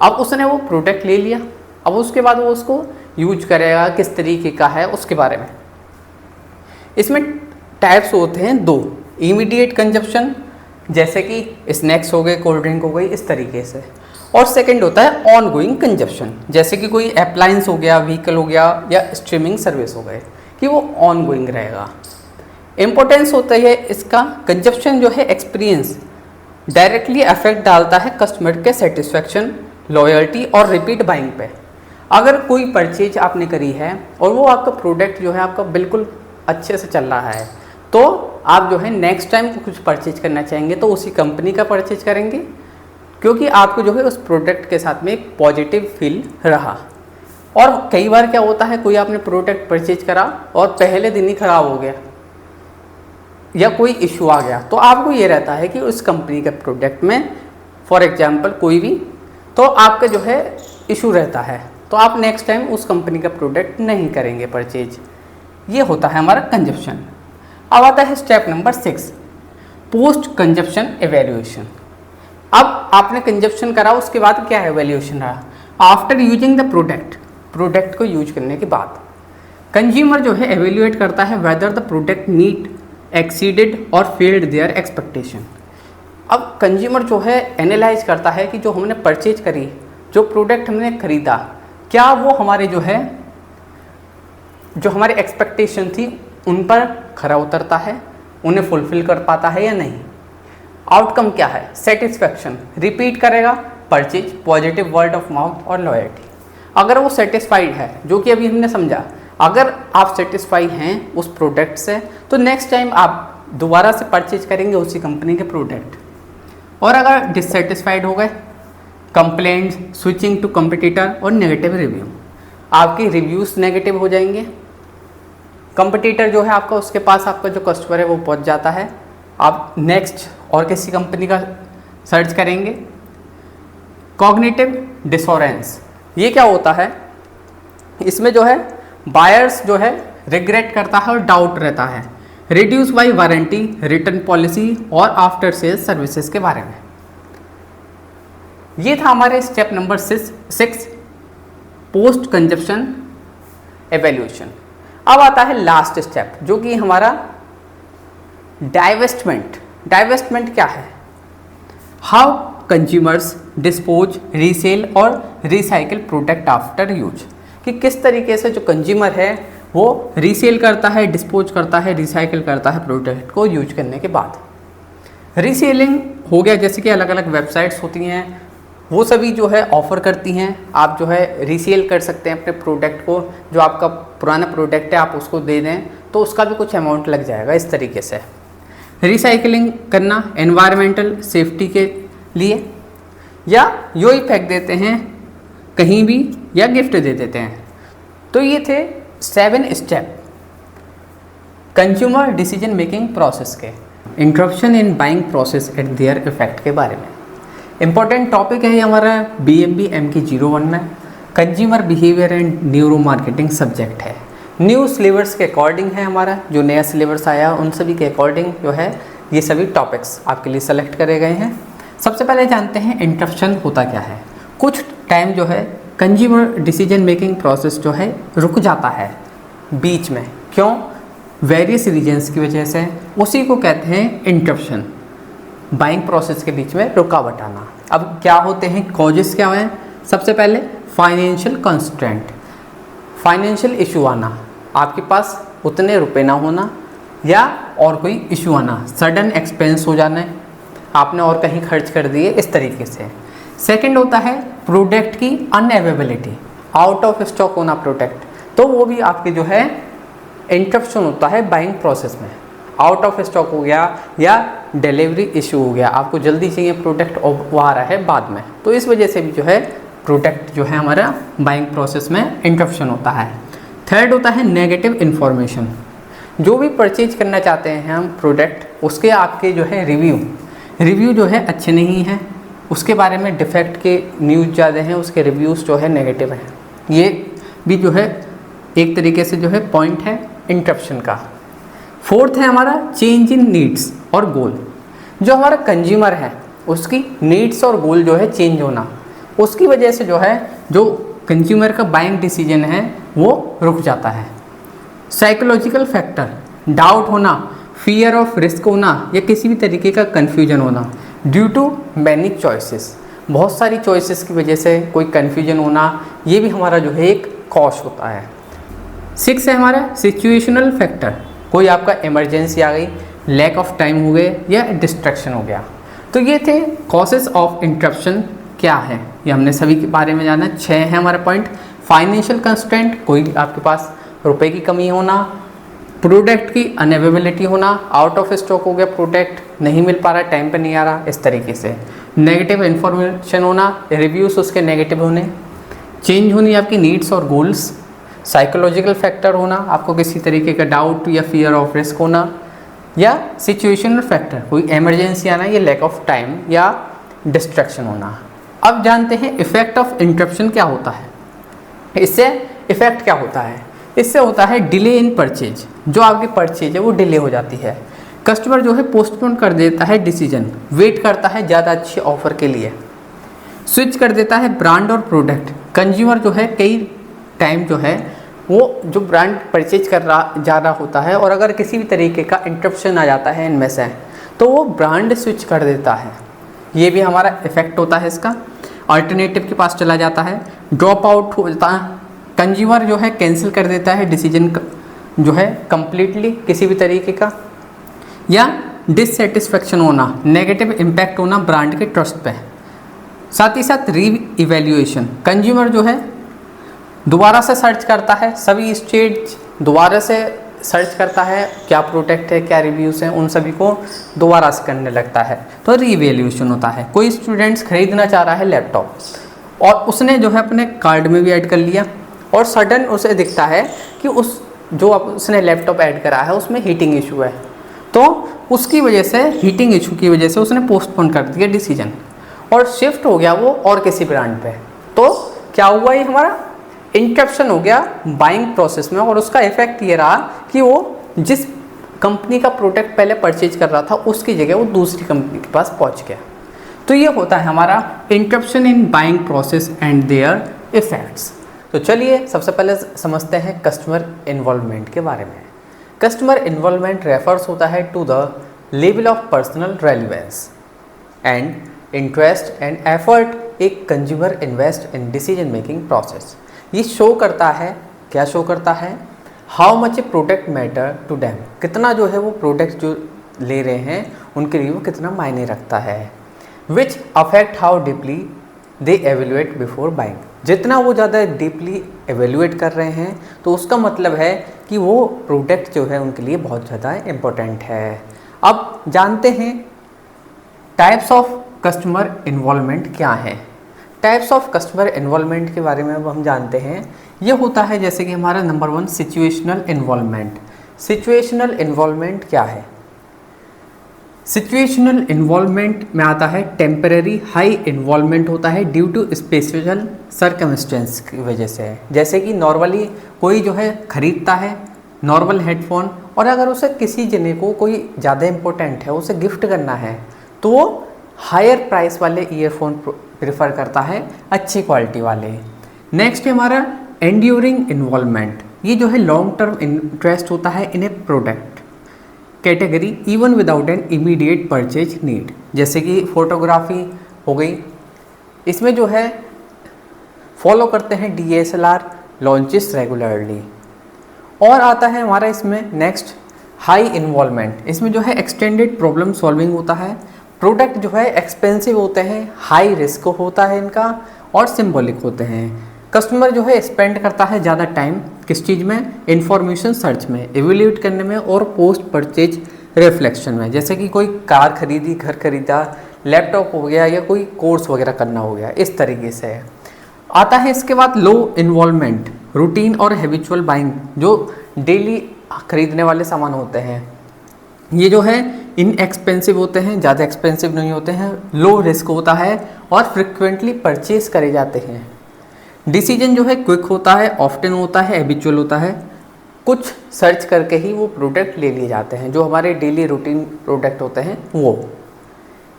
अब उसने वो प्रोडक्ट ले लिया, अब उसके बाद वो उसको यूज करेगा, किस तरीके का है उसके बारे में। इसमें टाइप्स होते हैं 2, इमीडिएट कंजप्शन जैसे कि स्नैक्स हो गए, कोल्ड ड्रिंक हो गई, इस तरीके से, और सेकंड होता है ऑन गोइंग कंजप्शन जैसे कि कोई अप्लायंस हो गया, व्हीकल हो गया या स्ट्रीमिंग सर्विस हो गए, कि वो ऑन गोइंग रहेगा। इम्पोर्टेंस होता है इसका, कंजप्शन जो है एक्सपीरियंस डायरेक्टली अफेक्ट डालता है कस्टमर के सेटिस्फेक्शन, लॉयल्टी और रिपीट बाइंग पे। अगर कोई परचेज आपने करी है और वो आपका प्रोडक्ट जो है आपका बिल्कुल अच्छे से चल रहा है, तो आप जो है नेक्स्ट टाइम कुछ परचेज करना चाहेंगे तो उसी कंपनी का परचेज करेंगे, क्योंकि आपको जो है उस प्रोडक्ट के साथ में एक पॉजिटिव फील रहा। और कई बार क्या होता है, कोई आपने प्रोडक्ट परचेज करा और पहले दिन ही ख़राब हो गया या कोई इशू आ गया, तो आपको ये रहता है कि उस कंपनी के प्रोडक्ट में फॉर एग्जांपल कोई भी, तो आपका जो है इशू रहता है, तो आप नेक्स्ट टाइम उस कंपनी का प्रोडक्ट नहीं करेंगे परचेज। ये होता है हमारा कंजप्शन। अब आता है step number 6, post consumption evaluation. अब आपने कंजप्शन करा, उसके बाद क्या है वैल्यूएशन रहा। आफ्टर यूजिंग द प्रोडक्ट को यूज करने के बाद कंज्यूमर जो है एवेल्यूएट करता है whether the product meet exceeded और फेल्ड देयर एक्सपेक्टेशन। अब कंज्यूमर जो है एनालाइज करता है कि जो हमने परचेज करी, जो प्रोडक्ट हमने खरीदा, क्या वो हमारे जो हमारी एक्सपेक्टेशन थी उन पर खरा उतरता है, उन्हें फुलफिल कर पाता है या नहीं। आउटकम क्या है, सेटिस्फैक्शन, रिपीट करेगा purchase, positive word of mouth और लॉयल्टी। अगर वो सेटिस्फाइड है, जो कि अभी हमने समझा, अगर आप सेटिस्फाई हैं उस प्रोडक्ट से तो नेक्स्ट टाइम आप दोबारा से परचेज करेंगे उसी कंपनी के प्रोडक्ट। और अगर डिससेटिस्फाइड हो गए, कंप्लेंट्स, स्विचिंग टू कम्पिटिटर और नेगेटिव रिव्यू, आपके रिव्यूज़ नेगेटिव हो जाएंगे। कंपटीटर जो है आपका, उसके पास आपका जो कस्टमर है वो पहुंच जाता है, आप नेक्स्ट और किसी कंपनी का सर्च करेंगे। कॉग्निटिव डिसोरेंस, ये क्या होता है, इसमें जो है बायर्स जो है रिग्रेट करता है और डाउट रहता है। Reduce by warranty, return policy और आफ्टर सेल्स सर्विसेज के बारे में। ये था हमारे step number 6 post consumption evaluation. अब आता है लास्ट स्टेप, जो कि हमारा डाइवेस्टमेंट। डाइवेस्टमेंट क्या है, हाउ कंज्यूमर्स डिस्पोज, रीसेल और रिसाइकिल प्रोडक्ट आफ्टर यूज, कि किस तरीके से जो कंज्यूमर है वो रीसेल करता है, डिस्पोज करता है, रिसाइकिल करता है प्रोडक्ट को यूज करने के बाद। रीसेलिंग हो गया, जैसे कि अलग अलग वेबसाइट्स होती हैं, वो सभी जो है ऑफ़र करती हैं, आप जो है रीसेल कर सकते हैं अपने प्रोडक्ट को, जो आपका पुराना प्रोडक्ट है आप उसको दे दें तो उसका भी कुछ अमाउंट लग जाएगा। इस तरीके से रिसाइकलिंग करना एनवायरमेंटल सेफ्टी के लिए, या यो ही फेंक देते हैं कहीं भी, या गिफ्ट दे देते हैं। तो ये थे 7 step consumer decision making process के। Interruption in buying process at their effect के बारे में इम्पॉर्टेंट टॉपिक है ये हमारा BMB MK01 में। Consumer behaviour and neuro marketing subject है। न्यू सिलेबस के अकॉर्डिंग है हमारा, जो नया सिलेबस आया उन सभी के अकॉर्डिंग जो है ये सभी टॉपिक्स आपके लिए सेलेक्ट करे गए हैं। सबसे पहले जानते हैं इंटरप्शन होता क्या है। कुछ टाइम जो है कंज्यूमर डिसीजन मेकिंग प्रोसेस जो है रुक जाता है बीच में, क्यों, वेरियस रीजन्स की वजह से, उसी को कहते हैं इंटरप्शन। बाइंग प्रोसेस के बीच में रुकावट आना। अब क्या होते हैं कॉजेस, क्या हैं, सबसे पहले फाइनेंशियल कंस्ट्रेंट, फाइनेंशियल इशू आना, आपके पास उतने रुपए ना होना या और कोई इशू आना, सडन एक्सपेंस हो जाना, आपने और कहीं खर्च कर दिए, इस तरीके से। सेकंड होता है प्रोडक्ट की अनअवेलेबिलिटी, आउट ऑफ स्टॉक होना प्रोडक्ट, तो वो भी आपके जो है इंटरप्शन होता है बाइंग प्रोसेस में। आउट ऑफ स्टॉक हो गया या डिलीवरी इशू हो गया, आपको जल्दी चाहिए प्रोडक्ट और वो आ रहा है बाद में, तो इस वजह से भी जो है प्रोडक्ट जो है हमारा बाइंग प्रोसेस में इंटरप्शन होता है। थर्ड होता है नेगेटिव इन्फॉर्मेशन, जो भी परचेज करना चाहते हैं हम प्रोडक्ट, उसके आपके जो है रिव्यू जो है अच्छे नहीं हैं, उसके बारे में डिफेक्ट के न्यूज़ ज़्यादा हैं, उसके रिव्यूज़ जो है नेगेटिव हैं। ये भी जो है एक तरीके से जो है पॉइंट है इंटरप्शन का। फोर्थ है हमारा चेंज इन नीड्स और गोल, जो हमारा कंज्यूमर है उसकी नीड्स और गोल जो है चेंज होना, उसकी वजह से जो है जो कंज्यूमर का बाइंग डिसीजन है वो रुक जाता है। साइकोलॉजिकल फैक्टर, डाउट होना, फियर ऑफ रिस्क होना या किसी भी तरीके का कन्फ्यूजन होना, ड्यू टू मैनी चॉइसेस, बहुत सारी चॉइसेस की वजह से कोई कन्फ्यूजन होना, ये भी हमारा जो है एक कॉज होता है। 6 है हमारा सिचुएशनल फैक्टर, कोई आपका इमरजेंसी आ गई, लैक ऑफ टाइम हो गए या डिस्ट्रैक्शन हो गया। तो ये थे कॉजेस ऑफ इंटरप्शन क्या है, ये हमने सभी के बारे में जाना। 6 है हमारा पॉइंट। फाइनेंशियल कंस्ट्रेंट, कोई आपके पास रुपए की कमी होना, प्रोडक्ट की अनअवेलेबिलिटी होना, आउट ऑफ स्टॉक हो गया प्रोडक्ट, नहीं मिल पा रहा, टाइम पे नहीं आ रहा, इस तरीके से। नेगेटिव इन्फॉर्मेशन होना, रिव्यूज़ उसके नेगेटिव होने, चेंज होनी आपकी नीड्स और गोल्स, साइकोलॉजिकल फैक्टर होना, आपको किसी तरीके का डाउट या फियर ऑफ रिस्क होना, या सिचुएशनल फैक्टर, कोई इमरजेंसी आना या लैक ऑफ टाइम या डिस्ट्रैक्शन होना। अब जानते हैं इफेक्ट ऑफ इंटरप्शन क्या होता है। इससे इफेक्ट क्या होता है, इससे होता है डिले इन परचेज, जो आपकी परचेज है वो डिले हो जाती है। कस्टमर जो है पोस्टपोन कर देता है डिसीजन, वेट करता है ज़्यादा अच्छे ऑफर के लिए, स्विच कर देता है ब्रांड और प्रोडक्ट। कंज्यूमर जो है कई टाइम जो है वो जो ब्रांड परचेज कर रहा जा रहा होता है और अगर किसी भी तरीके का इंटरप्शन आ जाता है इनमें से तो वो ब्रांड स्विच कर देता है। ये भी हमारा इफेक्ट होता है इसका, अल्टरनेटिव के पास चला जाता है, ड्रॉप आउट होता है, कंज्यूमर जो है कैंसिल कर देता है डिसीजन जो है कंप्लीटली किसी भी तरीके का, या डिससेटिस्फेक्शन होना, नेगेटिव इम्पैक्ट होना ब्रांड के ट्रस्ट पे। साथ ही साथ री इवैल्यूएशन, कंज्यूमर जो है दोबारा से सर्च करता है, सभी स्टेज दोबारा से सर्च करता है, क्या प्रोडक्ट है, क्या रिव्यूज़ हैं, उन सभी को दोबारा से करने लगता है, तो री इवैल्यूएशन होता है। कोई स्टूडेंट्स खरीदना चाह रहा है लैपटॉप और उसने जो है अपने कार्ड में भी ऐड कर लिया और सडन उसे दिखता है कि उस जो उसने लैपटॉप ऐड करा है उसमें हीटिंग इशू है, तो उसकी वजह से हीटिंग इशू की वजह से उसने पोस्टपोन कर दिया डिसीजन और शिफ्ट हो गया वो और किसी ब्रांड पे। तो क्या हुआ, ये हमारा इंटरप्शन हो गया बाइंग प्रोसेस में और उसका इफेक्ट ये रहा कि वो जिस कंपनी का प्रोडक्ट पहले परचेज कर रहा था उसकी जगह वो दूसरी कंपनी के पास पहुंच गया। तो ये होता है हमारा interruption in buying process and there effects. तो चलिए सबसे पहले समझते हैं कस्टमर इन्वॉल्वमेंट के बारे में। कस्टमर इन्वॉल्वमेंट रेफर्स होता है to the level of personal relevance and interest and effort एक consumer invest in decision making process. ये शो करता है, क्या शो करता है, how much a product matter to them, कितना जो है वो प्रोडक्ट जो ले रहे हैं उनके लिए वो कितना मायने रखता है, which affect how deeply they evaluate before buying, जितना वो ज़्यादा डीपली एवेल्यूएट कर रहे हैं तो उसका मतलब है कि वो प्रोडक्ट जो है उनके लिए बहुत ज़्यादा इम्पोर्टेंट है। अब जानते हैं टाइप्स ऑफ कस्टमर इन्वॉल्वमेंट क्या है। टाइप्स ऑफ कस्टमर इन्वॉल्वमेंट के बारे में अब हम जानते हैं। ये होता है जैसे कि हमारा number 1 situational involvement. Situational involvement क्या है? सिचुएशनल इन्वॉल्वमेंट में आता है टेम्परेरी हाई इन्वॉल्वमेंट होता है ड्यू टू स्पेशल सर्कमस्टेंस की वजह से। जैसे कि नॉर्मली कोई जो है खरीदता है नॉर्मल हेडफोन और अगर उसे किसी जने को कोई ज़्यादा इम्पोर्टेंट है उसे गिफ्ट करना है तो वो हायर प्राइस वाले ईयरफोन प्रेफर करता है, अच्छी क्वालिटी वाले। नेक्स्ट है हमारा एंड्यूरिंग इन्वॉल्वमेंट। ये जो है लॉन्ग टर्म इंटरेस्ट होता है in a product category even without an immediate purchase need. जैसे कि फोटोग्राफी हो गई, इसमें जो है फॉलो करते हैं DSLR लॉन्चेस रेगुलरली। और आता है हमारा इसमें नेक्स्ट हाई इन्वॉल्वमेंट। इसमें जो है एक्सटेंडेड प्रॉब्लम सॉल्विंग होता है, प्रोडक्ट जो है एक्सपेंसिव होते हैं, हाई रिस्क होता है इनका और सिंबॉलिक होते हैं। कस्टमर जो है स्पेंड करता है ज़्यादा टाइम किस चीज़ में, इंफॉर्मेशन सर्च में, एवेल्यूएट करने में और पोस्ट परचेज रिफ्लेक्शन में। जैसे कि कोई कार खरीदी, घर खरीदा, लैपटॉप हो गया या कोई कोर्स वगैरह करना हो गया, इस तरीके से आता है। इसके बाद लो इन्वॉल्वमेंट रूटीन और हैबिचुअल बाइंग, जो डेली खरीदने वाले सामान होते हैं ये जो है इनएक्सपेंसिव होते हैं, ज़्यादा एक्सपेंसिव नहीं होते हैं, लो रिस्क होता है और फ्रिक्वेंटली परचेज करे जाते हैं। डिसीजन जो है क्विक होता है, ऑफ्टन होता है, हैबिचुअल होता है, कुछ सर्च करके ही वो प्रोडक्ट ले लिए जाते हैं जो हमारे डेली रूटीन प्रोडक्ट होते हैं वो।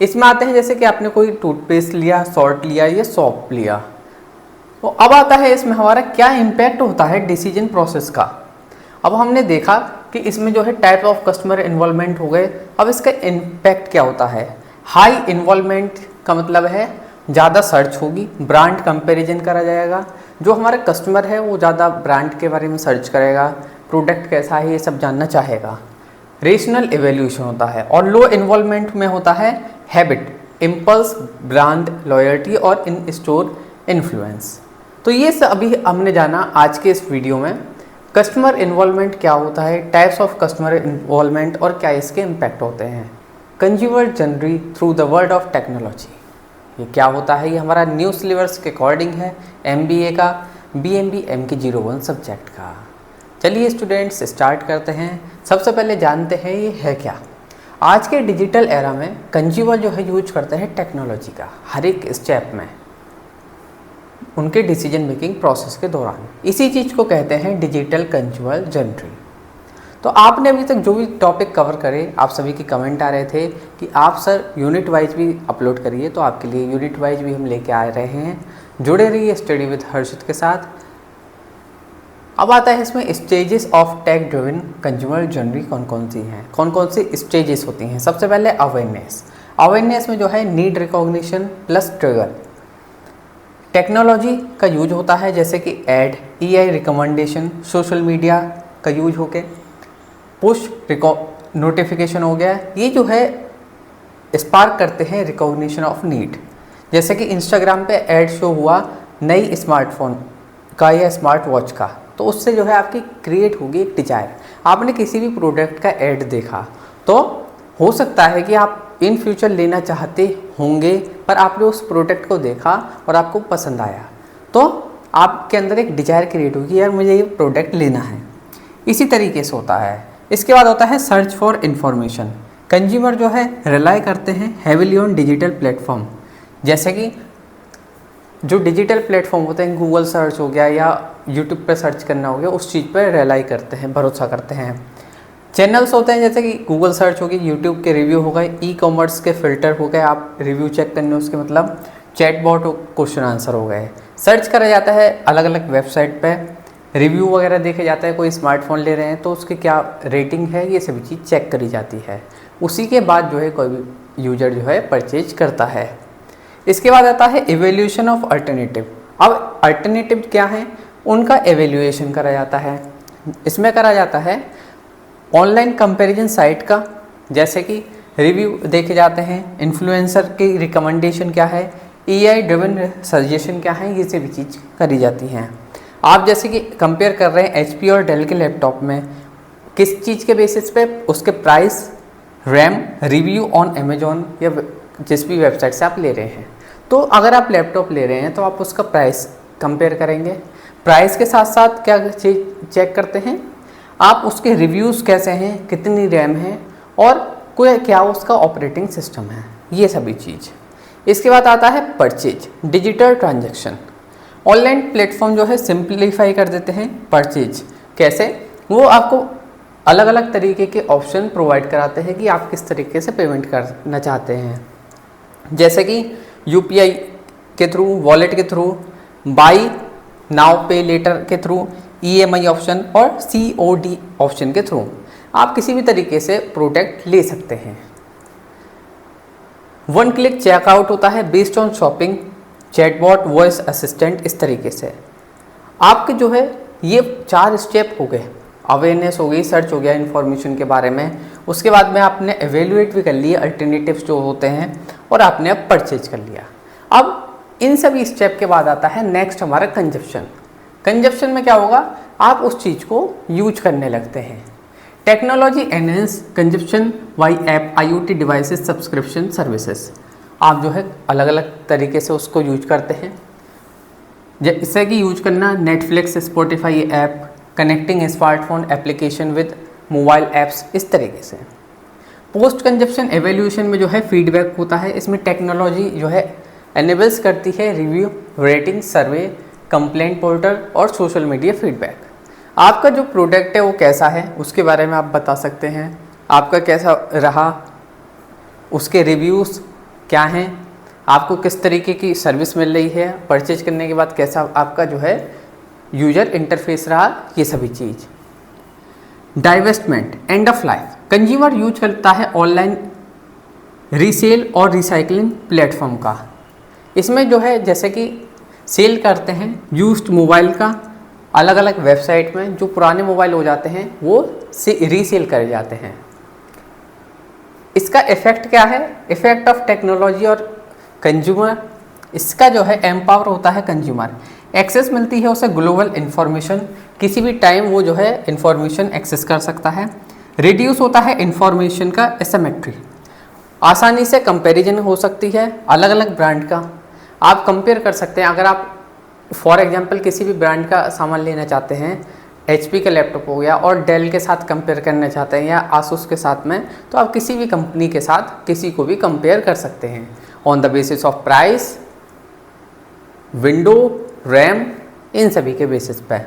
इसमें आते हैं जैसे कि आपने कोई टूथपेस्ट लिया, सॉल्ट लिया या सॉप लिया। तो अब आता है इसमें हमारा क्या इम्पैक्ट होता है डिसीजन प्रोसेस का। अब हमने देखा कि इसमें जो है टाइप ऑफ कस्टमर इन्वॉल्वमेंट हो गए। अब इसका इम्पैक्ट क्या होता है? हाई इन्वॉल्वमेंट का मतलब है ज़्यादा सर्च होगी, ब्रांड कंपैरिजन करा जाएगा, जो हमारा कस्टमर है वो ज़्यादा ब्रांड के बारे में सर्च करेगा, प्रोडक्ट कैसा है ये सब जानना चाहेगा। रेशनल एवेल्यूशन होता है। और लो इन्वॉल्वमेंट में होता है हैबिट, इम्पल्स, ब्रांड लॉयल्टी और इन स्टोर इन्फ्लुएंस। तो ये सब अभी हमने जाना आज के इस वीडियो में। कस्टमर इन्वॉल्वमेंट क्या होता है, टाइप्स ऑफ कस्टमर इन्वॉल्वमेंट और क्या इसके इम्पैक्ट होते हैं। Consumer journey through the world of technology, ये क्या होता है? ये हमारा न्यू सिलेबस के अकॉर्डिंग है MBA का, BMB MK01 सब्जेक्ट का। चलिए स्टूडेंट्स स्टार्ट करते हैं। सबसे पहले जानते हैं ये है क्या। आज के डिजिटल एरा में कंज्यूमर जो है यूज करते हैं टेक्नोलॉजी का हर एक स्टेप में, उनके डिसीजन मेकिंग प्रोसेस के दौरान। इसी चीज़ को कहते हैं डिजिटल कंज्यूमर जर्नी। तो आपने अभी तक जो भी टॉपिक कवर करे, आप सभी के कमेंट आ रहे थे कि आप सर यूनिट वाइज भी अपलोड करिए, तो आपके लिए यूनिट वाइज भी हम लेके आ रहे हैं। जुड़े रहिए स्टडी विद हर्षित के साथ। अब आता है इसमें stages of tech driven consumer journey कौन कौन सी हैं, कौन कौन सी स्टेजेस होती हैं। सबसे पहले अवेयरनेस में जो है need recognition plus trigger. Technology का यूज होता है जैसे कि ad, EI recommendation, social media का यूज होके पुश नोटिफिकेशन हो गया। ये जो है स्पार्क करते हैं रिकॉग्निशन ऑफ नीड। जैसे कि इंस्टाग्राम पे ऐड शो हुआ नई स्मार्टफोन का या स्मार्ट वॉच का, तो उससे जो है आपकी क्रिएट होगी एक डिजायर। आपने किसी भी प्रोडक्ट का ऐड देखा तो हो सकता है कि आप इन फ्यूचर लेना चाहते होंगे, पर आपने उस प्रोडक्ट को देखा और आपको पसंद आया, तो आपके अंदर एक डिजायर क्रिएट होगी, यार मुझे ये प्रोडक्ट लेना है। इसी तरीके से होता है। इसके बाद होता है सर्च फॉर इंफॉर्मेशन। कंज्यूमर जो है रिलाई करते हैं हेविली ऑन डिजिटल प्लेटफॉर्म, जैसे कि जो डिजिटल प्लेटफॉर्म होते हैं, गूगल सर्च हो गया या यूट्यूब पर सर्च करना हो गया, उस चीज़ पर रिलाई करते हैं, भरोसा करते हैं। चैनल्स होते हैं जैसे कि गूगल सर्च होगी, यूट्यूब के रिव्यू हो गए, ई-कॉमर्स के फिल्टर हो गए, आप रिव्यू चेक करने उसके मतलब चैटबॉट क्वेश्चन आंसर हो गए। सर्च करा जाता है अलग अलग वेबसाइट पे, रिव्यू वगैरह देखे जाता है। कोई स्मार्टफोन ले रहे हैं तो उसकी क्या रेटिंग है, ये सभी चीज़ चेक करी जाती है। उसी के बाद जो है कोई भी यूजर जो है परचेज करता है। इसके बाद आता है एवेल्यूशन ऑफ अल्टरनेटिव। अब अल्टरनेटिव क्या है, उनका एवेल्यूएशन करा जाता है। इसमें करा जाता है ऑनलाइन कंपैरिजन साइट का, जैसे कि रिव्यू देखे जाते हैं, इन्फ्लुएंसर की रिकमेंडेशन क्या है, EI ड्रिवन सजेशन क्या है, ये सभी चीज़ करी जाती हैं। आप जैसे कि कंपेयर कर रहे हैं HP और डेल के लैपटॉप में, किस चीज़ के बेसिस पे, उसके price, RAM, review on Amazon या जिस भी वेबसाइट से आप ले रहे हैं। तो अगर आप लैपटॉप ले रहे हैं तो आप उसका प्राइस कंपेयर करेंगे। प्राइस के साथ साथ क्या चीज़ चेक करते हैं आप, उसके रिव्यूज़ कैसे हैं, कितनी रैम है और कोई क्या उसका ऑपरेटिंग सिस्टम है, ये सभी चीज़। इसके बाद आता है purchase, digital transaction. Online platform जो है सिंप्लीफाई कर देते हैं परचेज। कैसे, वो आपको अलग अलग तरीके के ऑप्शन प्रोवाइड कराते हैं कि आप किस तरीके से पेमेंट करना चाहते हैं, जैसे कि UPI के थ्रू, वॉलेट के थ्रू, बाई नाउ पे लेटर के थ्रू, EMI ऑप्शन और COD ऑप्शन के थ्रू आप किसी भी तरीके से प्रोडक्ट ले सकते हैं। वन क्लिक चेकआउट होता है based on shopping, chatbot, voice assistant, इस तरीके से आपके जो है ये 4 स्टेप हो गए। अवेयरनेस हो गई, सर्च हो गया इन्फॉर्मेशन के बारे में, उसके बाद में आपने एवेल्युएट भी कर लिया अल्टरनेटिव्स जो होते हैं, और आपने अब परचेज कर लिया। अब इन सभी स्टेप के बाद आता है नेक्स्ट हमारा कंजप्शन। कंजप्शन में क्या होगा, आप उस चीज़ को यूज करने लगते हैं। Technology enhance consumption by app, IoT devices, subscription services. आप जो है अलग अलग तरीके से उसको यूज करते हैं, जैसे कि यूज करना Netflix, Spotify app, connecting smartphone application with mobile apps, इस तरीके से। पोस्ट कंजप्शन एवेल्यूशन में जो है फीडबैक होता है। इसमें टेक्नोलॉजी जो है एनेबल्स करती है रिव्यू, रेटिंग, सर्वे, कंप्लेंट पोर्टल और सोशल मीडिया फीडबैक। आपका जो प्रोडक्ट है वो कैसा है उसके बारे में आप बता सकते हैं, आपका कैसा रहा, उसके रिव्यूज़ क्या हैं, आपको किस तरीके की सर्विस मिल रही है, परचेज करने के बाद कैसा आपका जो है यूजर इंटरफेस रहा, ये सभी चीज़। Divestment, end of life. Consumer use करता है ऑनलाइन रीसेल और रिसाइकलिंग प्लेटफॉर्म का। इसमें जो है जैसे कि सेल करते हैं यूज्ड मोबाइल का अलग अलग वेबसाइट में, जो पुराने मोबाइल हो जाते हैं वो रीसेल करे जाते हैं। इसका इफेक्ट क्या है, इफेक्ट ऑफ टेक्नोलॉजी और कंज्यूमर। इसका जो है एम्पावर होता है कंज्यूमर, एक्सेस मिलती है उसे ग्लोबल इन्फॉर्मेशन, किसी भी टाइम वो जो है इन्फॉर्मेशन एक्सेस कर सकता है। रिड्यूस होता है इन्फॉर्मेशन का एसिमेट्री, आसानी से कंपैरिजन हो सकती है अलग अलग ब्रांड का, आप कंपेयर कर सकते हैं। अगर आप फॉर एग्जांपल किसी भी ब्रांड का सामान लेना चाहते हैं, HP का लैपटॉप हो गया और डेल के साथ कंपेयर करना चाहते हैं या आसूस के साथ में, तो आप किसी भी कंपनी के साथ किसी को भी कंपेयर कर सकते हैं on the basis of price, window, RAM, इन सभी के बेसिस पे।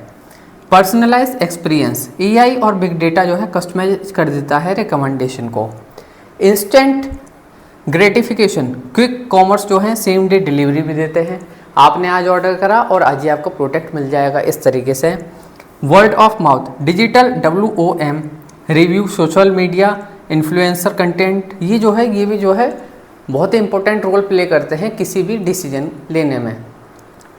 पर्सनलाइज एक्सपीरियंस, एआई और बिग डेटा जो है कस्टमाइज कर देता है रिकमेंडेशन को। इंस्टेंट ग्रेटिफिकेशन, क्विक कॉमर्स जो है सेम डे डिलीवरी भी देते हैं। आपने आज ऑर्डर करा और आज ही आपको प्रोडक्ट मिल जाएगा इस तरीके से। Word of mouth, digital WOM, review, social media, influencer content, ये भी जो है बहुत ही इंपॉर्टेंट रोल प्ले करते हैं किसी भी डिसीजन लेने में,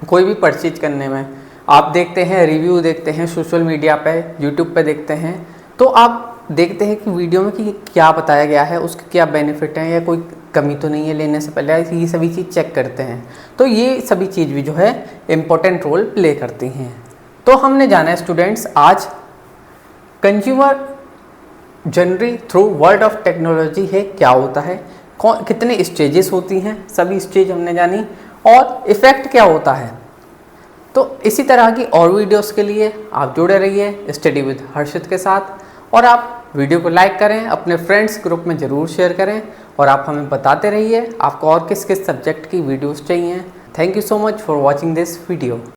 कोई भी परचेज करने में। आप देखते हैं, रिव्यू देखते हैं सोशल मीडिया पे, यूट्यूब पे देखते हैं, तो आप देखते हैं कि वीडियो में कि क्या बताया गया है, उसके क्या बेनिफिट हैं या कोई कमी तो नहीं है लेने से पहले, ये सभी चीज़ चेक करते हैं। तो ये सभी चीज़ भी जो है इम्पोर्टेंट रोल प्ले करती हैं। तो हमने जाना है स्टूडेंट्स आज कंज्यूमर जनरी थ्रू वर्ल्ड ऑफ टेक्नोलॉजी है, क्या होता है, कितने स्टेजेस होती हैं, सभी स्टेज हमने जानी, और इफ़ेक्ट क्या होता है। तो इसी तरह की और वीडियोस के लिए आप जुड़े रहिए स्टडी विद हर्षित के साथ, और आप वीडियो को लाइक करें, अपने फ्रेंड्स ग्रुप में ज़रूर शेयर करें, और आप हमें बताते रहिए आपको और किस किस सब्जेक्ट की वीडियोस चाहिए। Thank you so much for watching this video.